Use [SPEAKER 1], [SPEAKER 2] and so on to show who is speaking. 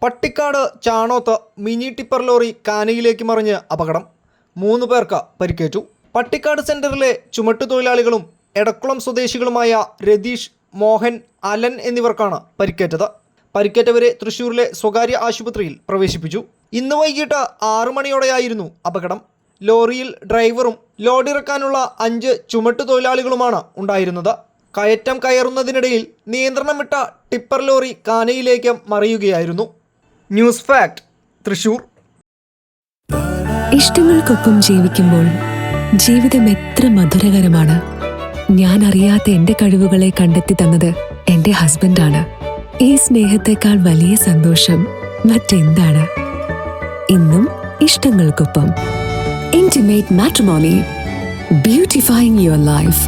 [SPEAKER 1] Pattikkad ചാണോത്ത് mini tipper lorry കാനയിലേക്ക് മറിഞ്ഞ് അപകടം. 3 പേർക്ക് പരിക്കേറ്റു. പട്ടിക്കാട് സെന്ററിലെ ചുമട്ടുതൊഴിലാളികളും എടക്കുളം സ്വദേശികളുമായ രതീഷ്, മോഹൻ, അലൻ എന്നിവർക്കാണ് പരിക്കേറ്റത്. പരിക്കേറ്റവരെ തൃശൂരിലെ സ്വകാര്യ ആശുപത്രിയിൽ പ്രവേശിപ്പിച്ചു. ഇന്ന് വൈകിട്ട് 6 മണിയോടെയായിരുന്നു അപകടം. ലോറിയിൽ ഡ്രൈവറും ലോഡിറക്കാനുള്ള 5 ചുമട്ടുതൊഴിലാളികളുമാണ് ഉണ്ടായിരുന്നത്. കയറ്റം കയറുന്നതിനിടയിൽ നിയന്ത്രണം വിട്ട ടിപ്പർ ലോറി കാനയിലേക്ക് മറിയുകയായിരുന്നു. News fact, Thrissur.
[SPEAKER 2] ഇഷ്ടങ്ങൾക്കൊപ്പം ജീവിക്കുമ്പോൾ ജീവിതം എത്ര മധുരകരമാണ്. ഞാൻ അറിയാത്ത എന്റെ കഴിവുകളെ കണ്ടെത്തി തന്നത് എന്റെ ഹസ്ബൻഡാണ്. ഈ സ്നേഹത്തെക്കാൾ വലിയ സന്തോഷം മറ്റെന്താണ്? ഇന്നും ഇഷ്ടങ്ങൾക്കൊപ്പം. Intimate Matrimony, beautifying your life.